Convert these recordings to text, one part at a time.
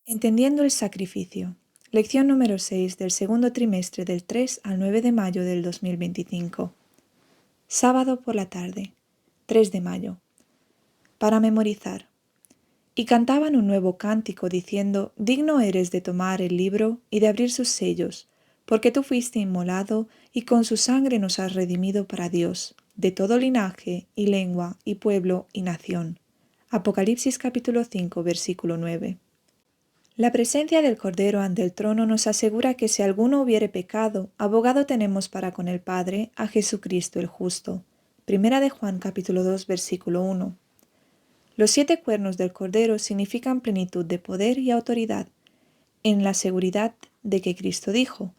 Entendiendo el sacrificio. Lección número 6 del segundo trimestre del 3 al 9 de mayo del 2025. Sábado por la tarde, 3 de mayo. Para memorizar. Y cantaban un nuevo cántico diciendo: Digno eres de tomar el libro y de abrir sus sellos, porque tú fuiste inmolado y con su sangre nos has redimido para Dios, de todo linaje y lengua y pueblo y nación. Apocalipsis capítulo 5, versículo 9. La presencia del Cordero ante el trono nos asegura que si alguno hubiere pecado, abogado tenemos para con el Padre, a Jesucristo el justo. Primera de Juan capítulo 2 versículo 1. Los 7 cuernos del Cordero significan plenitud de poder y autoridad, en la seguridad de que Cristo dijo: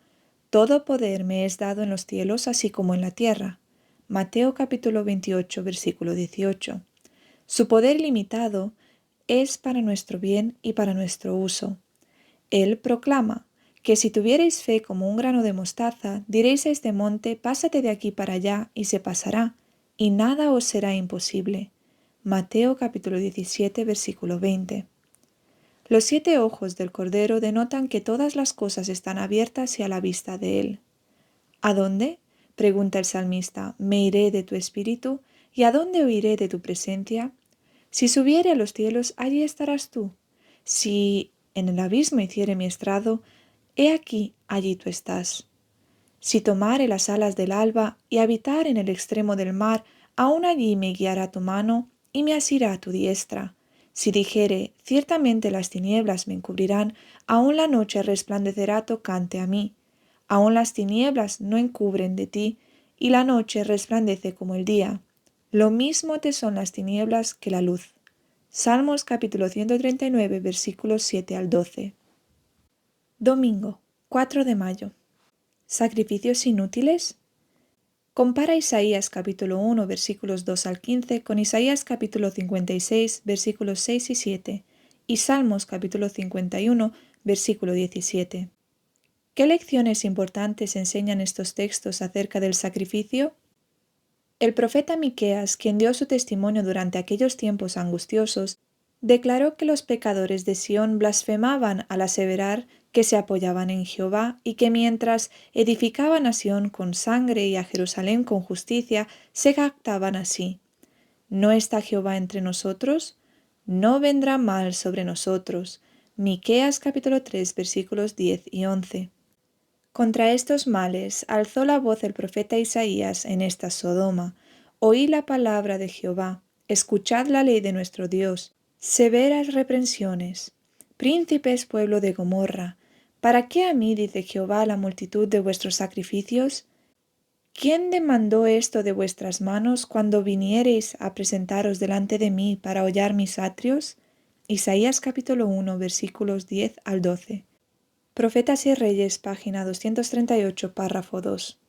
Todo poder me es dado en los cielos así como en la tierra. Mateo capítulo 28 versículo 18. Su poder ilimitado es para nuestro bien y para nuestro uso. Él proclama que si tuvierais fe como un grano de mostaza, diréis a este monte: pásate de aquí para allá, y se pasará, y nada os será imposible. Mateo capítulo 17, versículo 20. Los 7 ojos del Cordero denotan que todas las cosas están abiertas y a la vista de Él. ¿A dónde?, pregunta el salmista, me iré de tu espíritu, ¿y a dónde huiré de tu presencia? Si subiere a los cielos, allí estarás tú. Si en el abismo hiciere mi estrado, he aquí, allí tú estás. Si tomare las alas del alba y habitar en el extremo del mar, aún allí me guiará tu mano y me asirá tu diestra. Si dijere, ciertamente las tinieblas me encubrirán, aún la noche resplandecerá tocante a mí. Aún las tinieblas no encubren de ti, y la noche resplandece como el día. Lo mismo te son las tinieblas que la luz. Salmos capítulo 139, versículos 7 al 12. Domingo, 4 de mayo. ¿Sacrificios inútiles? Compara Isaías capítulo 1, versículos 2 al 15 con Isaías capítulo 56, versículos 6 y 7, y Salmos capítulo 51, versículo 17. ¿Qué lecciones importantes enseñan estos textos acerca del sacrificio? El profeta Miqueas, quien dio su testimonio durante aquellos tiempos angustiosos, declaró que los pecadores de Sión blasfemaban al aseverar que se apoyaban en Jehová y que mientras edificaban a Sión con sangre y a Jerusalén con justicia, se jactaban así: ¿No está Jehová entre nosotros? ¿No vendrá mal sobre nosotros? Miqueas capítulo 3 versículos 10 y 11. Contra estos males alzó la voz el profeta Isaías en esta Sodoma: Oí la palabra de Jehová, escuchad la ley de nuestro Dios, severas reprensiones. Príncipes, pueblo de Gomorra, ¿para qué a mí, dice Jehová, la multitud de vuestros sacrificios? ¿Quién demandó esto de vuestras manos cuando viniereis a presentaros delante de mí para hollar mis atrios? Isaías capítulo 1, versículos 10 al 12. Profetas y Reyes, página 238, párrafo 2.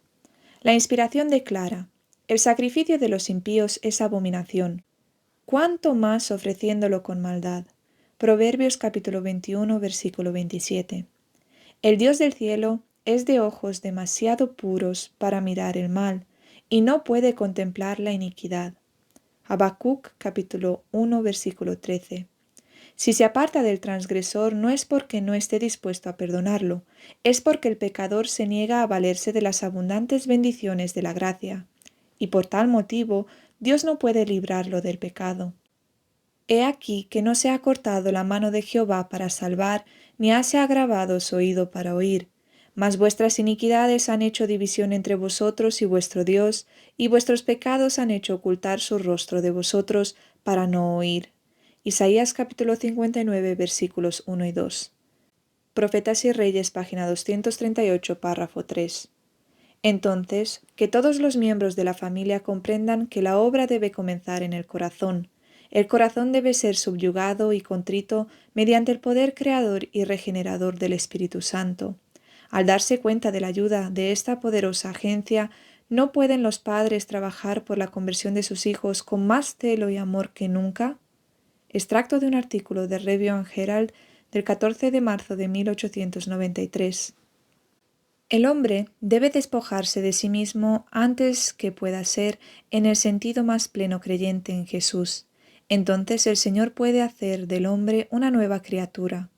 La inspiración declara: el sacrificio de los impíos es abominación, cuánto más ofreciéndolo con maldad. Proverbios capítulo 21, versículo 27. El Dios del cielo es de ojos demasiado puros para mirar el mal, y no puede contemplar la iniquidad. Habacuc capítulo 1, versículo 13. Si se aparta del transgresor, no es porque no esté dispuesto a perdonarlo, es porque el pecador se niega a valerse de las abundantes bendiciones de la gracia, y por tal motivo Dios no puede librarlo del pecado. He aquí que no se ha cortado la mano de Jehová para salvar, ni hase agravado su oído para oír, mas vuestras iniquidades han hecho división entre vosotros y vuestro Dios, y vuestros pecados han hecho ocultar su rostro de vosotros para no oír. Isaías capítulo 59, versículos 1 y 2. Profetas y Reyes, página 238, párrafo 3. Entonces, que todos los miembros de la familia comprendan que la obra debe comenzar en el corazón. El corazón debe ser subyugado y contrito mediante el poder creador y regenerador del Espíritu Santo. Al darse cuenta de la ayuda de esta poderosa agencia, ¿no pueden los padres trabajar por la conversión de sus hijos con más celo y amor que nunca? Extracto de un artículo de Review and Herald del 14 de marzo de 1893. El hombre debe despojarse de sí mismo antes que pueda ser en el sentido más pleno creyente en Jesús. Entonces el Señor puede hacer del hombre una nueva criatura.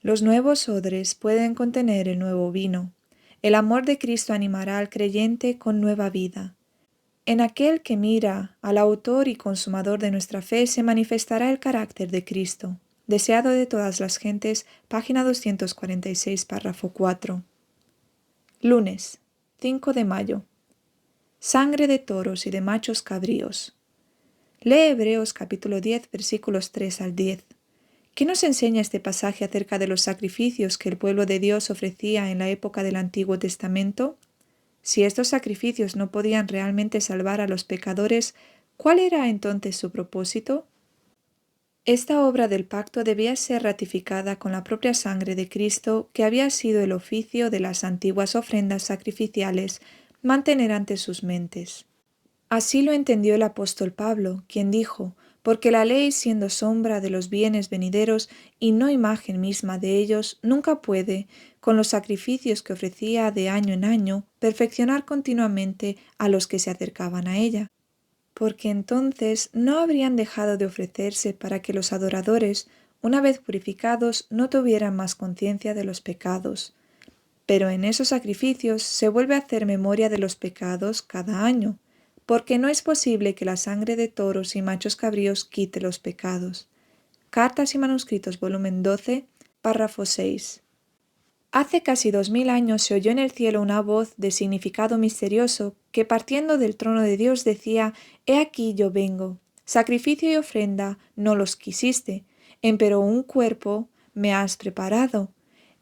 Los nuevos odres pueden contener el nuevo vino. El amor de Cristo animará al creyente con nueva vida. En aquel que mira al autor y consumador de nuestra fe se manifestará el carácter de Cristo. Deseado de todas las gentes, página 246, párrafo 4. Lunes, 5 de mayo. Sangre de toros y de machos cabríos. Lee Hebreos capítulo 10, versículos 3 al 10. ¿Qué nos enseña este pasaje acerca de los sacrificios que el pueblo de Dios ofrecía en la época del Antiguo Testamento? Si estos sacrificios no podían realmente salvar a los pecadores, ¿cuál era entonces su propósito? Esta obra del pacto debía ser ratificada con la propia sangre de Cristo, que había sido el oficio de las antiguas ofrendas sacrificiales, mantener ante sus mentes. Así lo entendió el apóstol Pablo, quien dijo: porque la ley, siendo sombra de los bienes venideros y no imagen misma de ellos, nunca puede, con los sacrificios que ofrecía de año en año, perfeccionar continuamente a los que se acercaban a ella, porque entonces no habrían dejado de ofrecerse para que los adoradores, una vez purificados, no tuvieran más conciencia de los pecados. Pero en esos sacrificios se vuelve a hacer memoria de los pecados cada año, porque no es posible que la sangre de toros y machos cabríos quite los pecados. Cartas y manuscritos, volumen 12, párrafo 6. Hace casi 2000 años se oyó en el cielo una voz de significado misterioso que, partiendo del trono de Dios, decía: «He aquí yo vengo. Sacrificio y ofrenda no los quisiste, empero un cuerpo me has preparado.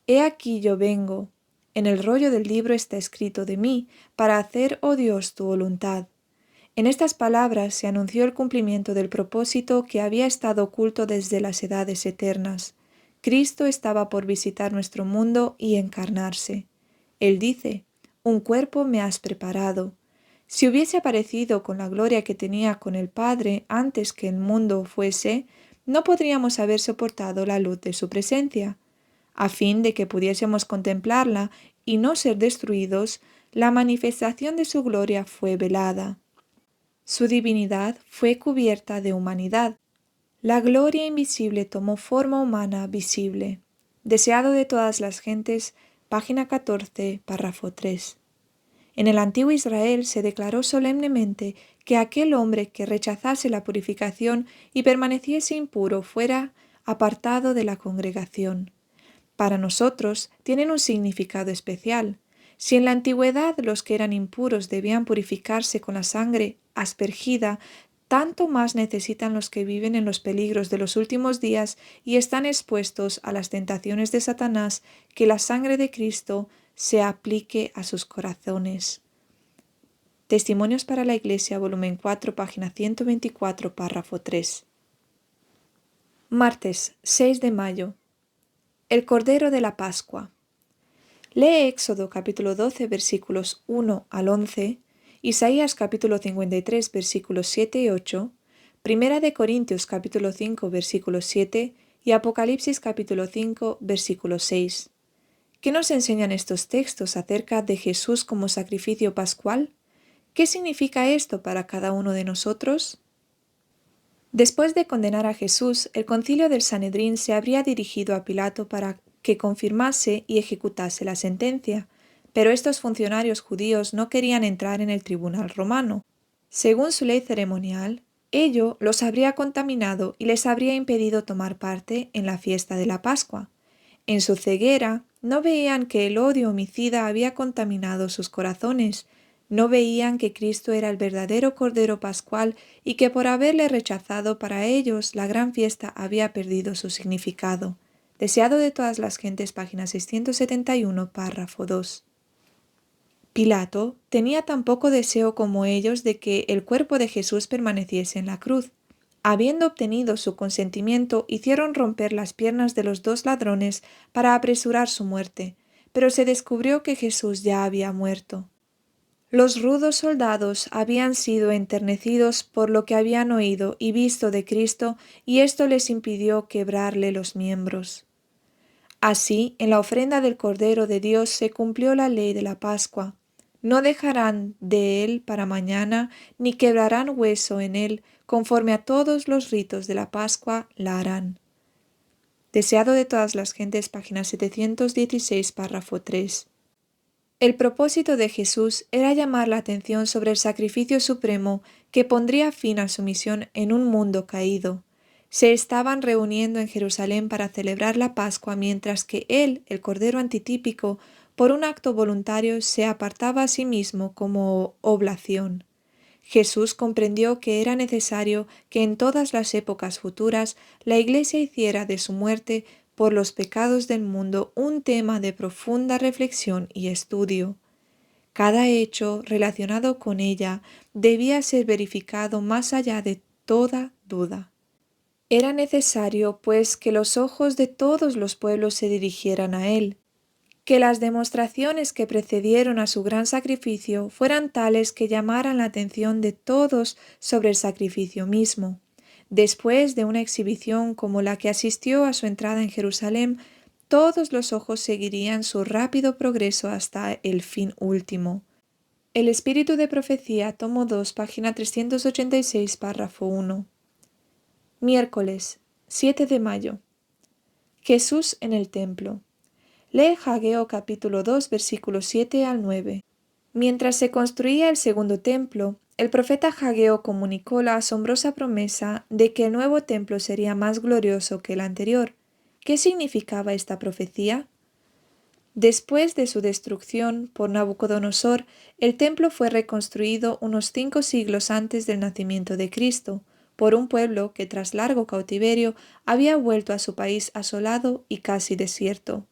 He aquí yo vengo. En el rollo del libro está escrito de mí, para hacer, oh Dios, tu voluntad». En estas palabras se anunció el cumplimiento del propósito que había estado oculto desde las edades eternas. Cristo estaba por visitar nuestro mundo y encarnarse. Él dice: «Un cuerpo me has preparado». Si hubiese aparecido con la gloria que tenía con el Padre antes que el mundo fuese, no podríamos haber soportado la luz de su presencia. A fin de que pudiésemos contemplarla y no ser destruidos, la manifestación de su gloria fue velada. Su divinidad fue cubierta de humanidad. La gloria invisible tomó forma humana visible. Deseado de todas las gentes, página 14, párrafo 3. En el antiguo Israel se declaró solemnemente que aquel hombre que rechazase la purificación y permaneciese impuro fuera apartado de la congregación. Para nosotros tienen un significado especial. Si en la antigüedad los que eran impuros debían purificarse con la sangre aspergida, tanto más necesitan los que viven en los peligros de los últimos días y están expuestos a las tentaciones de Satanás, que la sangre de Cristo se aplique a sus corazones. Testimonios para la Iglesia, volumen 4, página 124, párrafo 3. Martes, 6 de mayo. El Cordero de la Pascua. Lee Éxodo capítulo 12 versículos 1 al 11, Isaías capítulo 53 versículos 7 y 8, Primera de Corintios capítulo 5 versículo 7 y Apocalipsis capítulo 5 versículo 6. ¿Qué nos enseñan estos textos acerca de Jesús como sacrificio pascual? ¿Qué significa esto para cada uno de nosotros? Después de condenar a Jesús, el concilio del Sanedrín se habría dirigido a Pilato para que confirmase y ejecutase la sentencia, pero estos funcionarios judíos no querían entrar en el tribunal romano. Según su ley ceremonial, ello los habría contaminado y les habría impedido tomar parte en la fiesta de la Pascua. En su ceguera, no veían que el odio homicida había contaminado sus corazones, no veían que Cristo era el verdadero Cordero Pascual y que por haberle rechazado para ellos la gran fiesta había perdido su significado. Deseado de todas las gentes, página 671, párrafo 2. Pilato tenía tan poco deseo como ellos de que el cuerpo de Jesús permaneciese en la cruz. Habiendo obtenido su consentimiento, hicieron romper las piernas de los dos ladrones para apresurar su muerte, pero se descubrió que Jesús ya había muerto. Los rudos soldados habían sido enternecidos por lo que habían oído y visto de Cristo, y esto les impidió quebrarle los miembros. Así, en la ofrenda del Cordero de Dios se cumplió la ley de la Pascua. No dejarán de él para mañana, ni quebrarán hueso en él, conforme a todos los ritos de la Pascua la harán. Deseado de todas las gentes, página 716, párrafo 3. El propósito de Jesús era llamar la atención sobre el sacrificio supremo que pondría fin a su misión en un mundo caído. Se estaban reuniendo en Jerusalén para celebrar la Pascua mientras que él, el Cordero antitípico, por un acto voluntario se apartaba a sí mismo como oblación. Jesús comprendió que era necesario que en todas las épocas futuras la Iglesia hiciera de su muerte por los pecados del mundo un tema de profunda reflexión y estudio. Cada hecho relacionado con ella debía ser verificado más allá de toda duda. Era necesario, pues, que los ojos de todos los pueblos se dirigieran a él, que las demostraciones que precedieron a su gran sacrificio fueran tales que llamaran la atención de todos sobre el sacrificio mismo. Después de una exhibición como la que asistió a su entrada en Jerusalén, todos los ojos seguirían su rápido progreso hasta el fin último. El Espíritu de Profecía, tomo 2, página 386, párrafo 1. Miércoles, 7 de mayo. Jesús en el templo. Lee Ageo capítulo 2, versículos 7 al 9. Mientras se construía el segundo templo, el profeta Ageo comunicó la asombrosa promesa de que el nuevo templo sería más glorioso que el anterior. ¿Qué significaba esta profecía? Después de su destrucción por Nabucodonosor, el templo fue reconstruido unos 5 siglos antes del nacimiento de Cristo, por un pueblo que tras largo cautiverio había vuelto a su país asolado y casi desierto.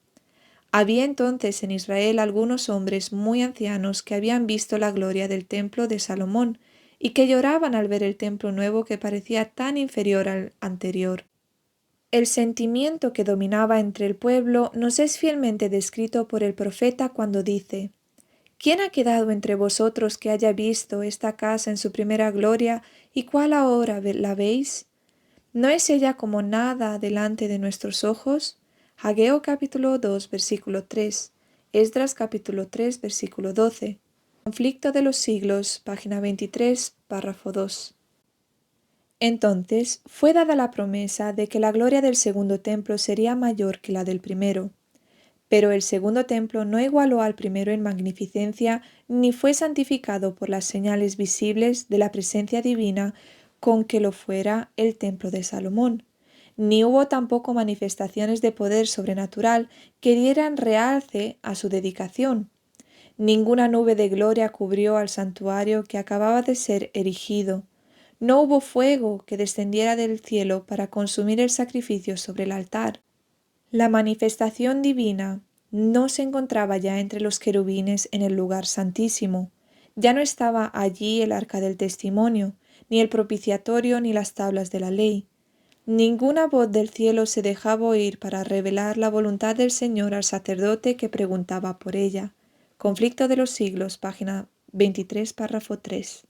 Había entonces en Israel algunos hombres muy ancianos que habían visto la gloria del templo de Salomón y que lloraban al ver el templo nuevo que parecía tan inferior al anterior. El sentimiento que dominaba entre el pueblo nos es fielmente descrito por el profeta cuando dice: ¿Quién ha quedado entre vosotros que haya visto esta casa en su primera gloria y cuál ahora la veis? ¿No es ella como nada delante de nuestros ojos? Ageo capítulo 2, versículo 3, Esdras capítulo 3, versículo 12. Conflicto de los siglos, página 23, párrafo 2. Entonces fue dada la promesa de que la gloria del segundo templo sería mayor que la del primero. Pero el segundo templo no igualó al primero en magnificencia ni fue santificado por las señales visibles de la presencia divina con que lo fuera el templo de Salomón, ni hubo tampoco manifestaciones de poder sobrenatural que dieran realce a su dedicación. Ninguna nube de gloria cubrió al santuario que acababa de ser erigido. No hubo fuego que descendiera del cielo para consumir el sacrificio sobre el altar. La manifestación divina no se encontraba ya entre los querubines en el lugar santísimo. Ya no estaba allí el arca del testimonio, ni el propiciatorio, ni las tablas de la ley. Ninguna voz del cielo se dejaba oír para revelar la voluntad del Señor al sacerdote que preguntaba por ella. Conflicto de los siglos, página 23, párrafo 3.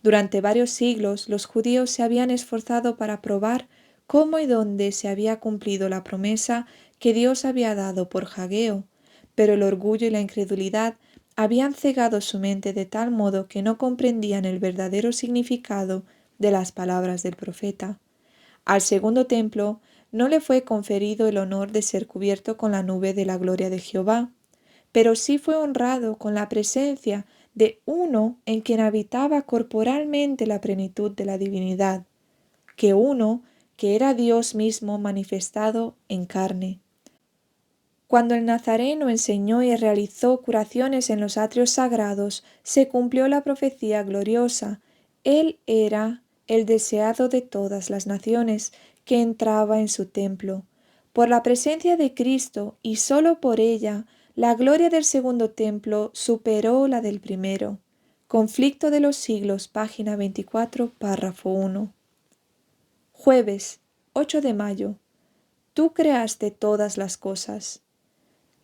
Durante varios siglos los judíos se habían esforzado para probar cómo y dónde se había cumplido la promesa que Dios había dado por Ageo, pero el orgullo y la incredulidad habían cegado su mente de tal modo que no comprendían el verdadero significado de las palabras del profeta. Al segundo templo no le fue conferido el honor de ser cubierto con la nube de la gloria de Jehová, pero sí fue honrado con la presencia de uno en quien habitaba corporalmente la plenitud de la divinidad, que uno que era Dios mismo manifestado en carne. Cuando el Nazareno enseñó y realizó curaciones en los atrios sagrados, se cumplió la profecía gloriosa. Él era el deseado de todas las naciones que entraba en su templo. Por la presencia de Cristo y sólo por ella, la gloria del segundo templo superó la del primero. Conflicto de los siglos, página 24, párrafo 1. Jueves, 8 de mayo. Tú creaste todas las cosas.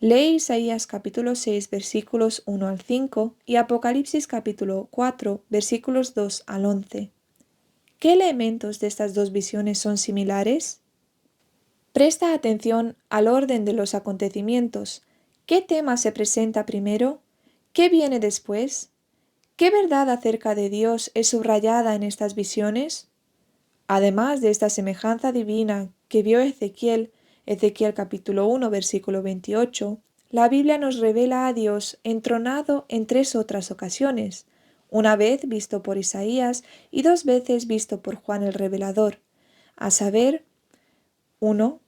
Lee Isaías capítulo 6 versículos 1 al 5 y Apocalipsis capítulo 4 versículos 2 al 11. ¿Qué elementos de estas dos visiones son similares? Presta atención al orden de los acontecimientos. ¿Qué tema se presenta primero? ¿Qué viene después? ¿Qué verdad acerca de Dios es subrayada en estas visiones? Además de esta semejanza divina que vio Ezequiel, Ezequiel capítulo 1, versículo 28, la Biblia nos revela a Dios entronado en 3 otras ocasiones, una vez visto por Isaías y 2 veces visto por Juan el Revelador, a saber, 1.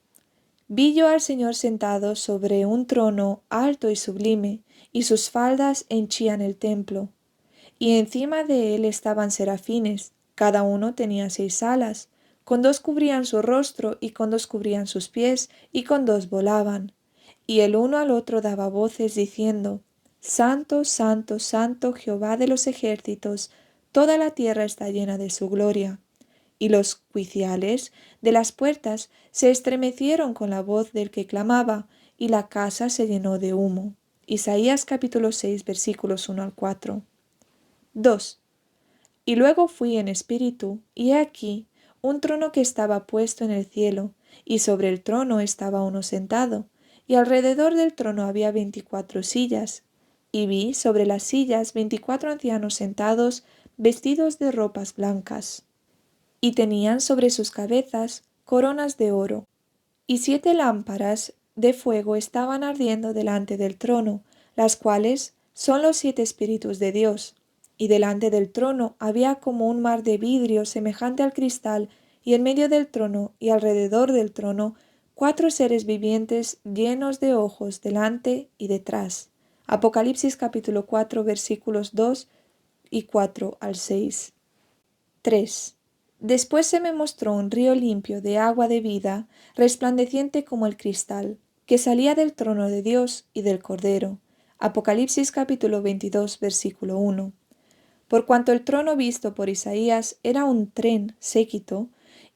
Vi yo al Señor sentado sobre un trono alto y sublime, y sus faldas henchían el templo. Y encima de él estaban serafines, cada uno tenía 6 alas, con 2 cubrían su rostro, y con 2 cubrían sus pies, y con 2 volaban. Y el uno al otro daba voces diciendo, Santo, Santo, Santo, Jehová de los ejércitos, toda la tierra está llena de su gloria. Y los cuiciales de las puertas se estremecieron con la voz del que clamaba, y la casa se llenó de humo. Isaías capítulo 6, versículos 1 al 4. 2. Y luego fui en espíritu, y he aquí un trono que estaba puesto en el cielo, y sobre el trono estaba uno sentado, y alrededor del trono había 24 sillas, y vi sobre las sillas 24 ancianos sentados, vestidos de ropas blancas, y tenían sobre sus cabezas coronas de oro, y 7 lámparas de fuego estaban ardiendo delante del trono, las cuales son los 7 espíritus de Dios. Y delante del trono había como un mar de vidrio semejante al cristal, y en medio del trono y alrededor del trono 4 seres vivientes llenos de ojos delante y detrás. Apocalipsis capítulo 4 versículos 2 y 4 al 6. 3. Después se me mostró un río limpio de agua de vida, resplandeciente como el cristal, que salía del trono de Dios y del Cordero. Apocalipsis capítulo 22 versículo 1. Por cuanto el trono visto por Isaías era un tren séquito,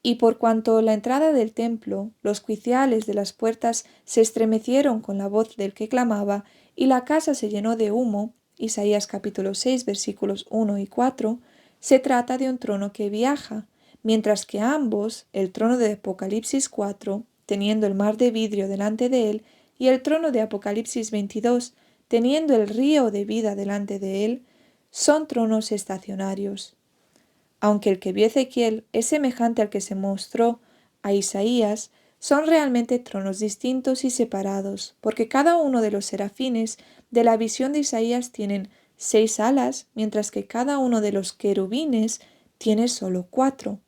y por cuanto la entrada del templo, los quiciales de las puertas se estremecieron con la voz del que clamaba, y la casa se llenó de humo, Isaías capítulo 6 versículos 1 y 4, se trata de un trono que viaja, mientras que ambos, el trono de Apocalipsis 4, teniendo el mar de vidrio delante de él, y el trono de Apocalipsis 22, teniendo el río de vida delante de él, son tronos estacionarios. Aunque el que vio Ezequiel es semejante al que se mostró a Isaías, son realmente tronos distintos y separados, porque cada uno de los serafines de la visión de Isaías tienen 6 alas, mientras que cada uno de los querubines tiene solo 4.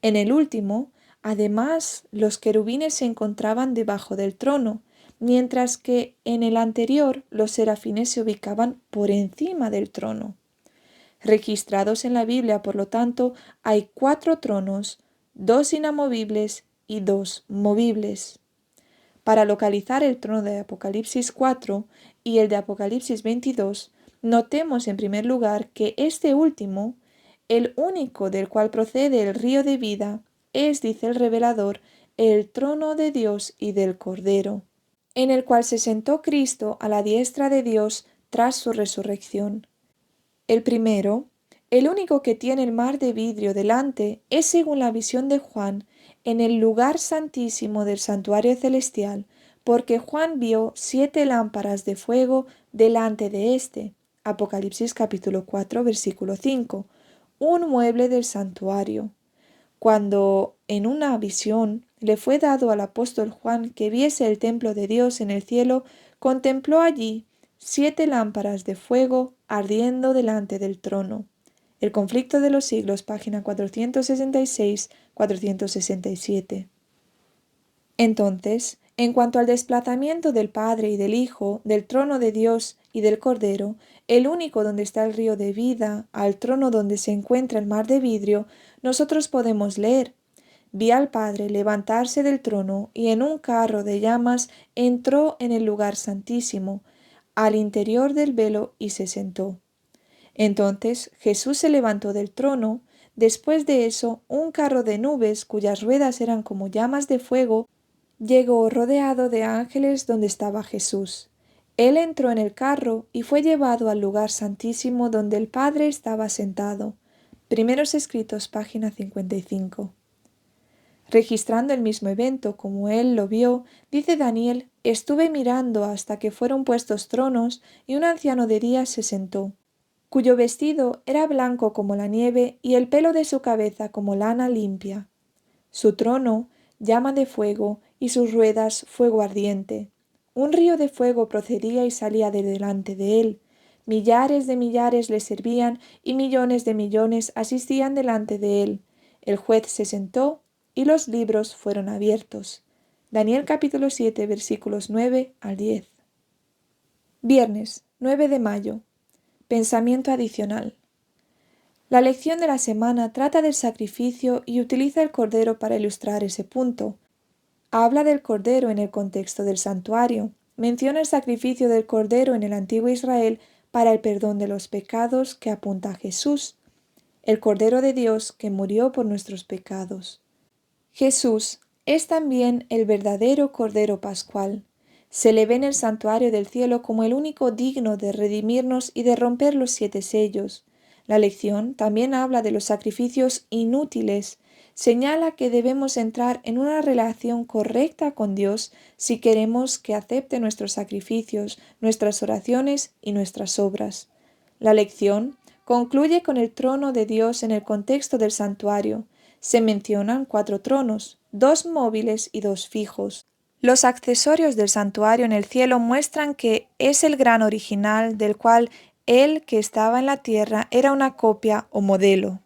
En el último, además, los querubines se encontraban debajo del trono, mientras que en el anterior los serafines se ubicaban por encima del trono. Registrados en la Biblia, por lo tanto, hay 4 tronos, 2 inamovibles y 2 movibles. Para localizar el trono de Apocalipsis 4 y el de Apocalipsis 22, notemos en primer lugar que este último, el único del cual procede el río de vida, es, dice el revelador, el trono de Dios y del Cordero, en el cual se sentó Cristo a la diestra de Dios tras su resurrección. El primero, el único que tiene el mar de vidrio delante, es según la visión de Juan, en el lugar santísimo del santuario celestial, porque Juan vio 7 lámparas de fuego delante de éste. Apocalipsis capítulo 4, versículo 5, un mueble del santuario. Cuando en una visión le fue dado al apóstol Juan que viese el templo de Dios en el cielo, contempló allí 7 lámparas de fuego ardiendo delante del trono. El conflicto de los siglos, página 466-467. Entonces, en cuanto al desplazamiento del Padre y del Hijo, del trono de Dios y del Cordero, el único donde está el río de vida, al trono donde se encuentra el mar de vidrio, nosotros podemos leer: vi al Padre levantarse del trono y en un carro de llamas entró en el lugar santísimo, al interior del velo y se sentó. Entonces Jesús se levantó del trono. Después de eso, un carro de nubes, cuyas ruedas eran como llamas de fuego, llegó rodeado de ángeles donde estaba Jesús. Él entró en el carro y fue llevado al lugar santísimo donde el Padre estaba sentado. Primeros Escritos, página 55. Registrando el mismo evento como él lo vio, dice Daniel: estuve mirando hasta que fueron puestos tronos y un anciano de días se sentó, cuyo vestido era blanco como la nieve y el pelo de su cabeza como lana limpia. Su trono, llama de fuego, y sus ruedas fuego ardiente. Un río de fuego procedía y salía de delante de él. Millares de millares le servían y millones de millones asistían delante de él. El juez se sentó y los libros fueron abiertos. Daniel capítulo 7 versículos 9 al 10. Viernes 9 de mayo. Pensamiento adicional. La lección de la semana trata del sacrificio y utiliza el cordero para ilustrar ese punto. Habla del cordero en el contexto del santuario. Menciona el sacrificio del cordero en el antiguo Israel para el perdón de los pecados que apunta a Jesús, el Cordero de Dios que murió por nuestros pecados. Jesús es también el verdadero Cordero Pascual. Se le ve en el santuario del cielo como el único digno de redimirnos y de romper los 7 sellos. La lección también habla de los sacrificios inútiles. Señala que debemos entrar en una relación correcta con Dios si queremos que acepte nuestros sacrificios, nuestras oraciones y nuestras obras. La lección concluye con el trono de Dios en el contexto del santuario. Se mencionan 4 tronos, 2 móviles y 2 fijos. Los accesorios del santuario en el cielo muestran que es el gran original del cual el que estaba en la tierra era una copia o modelo.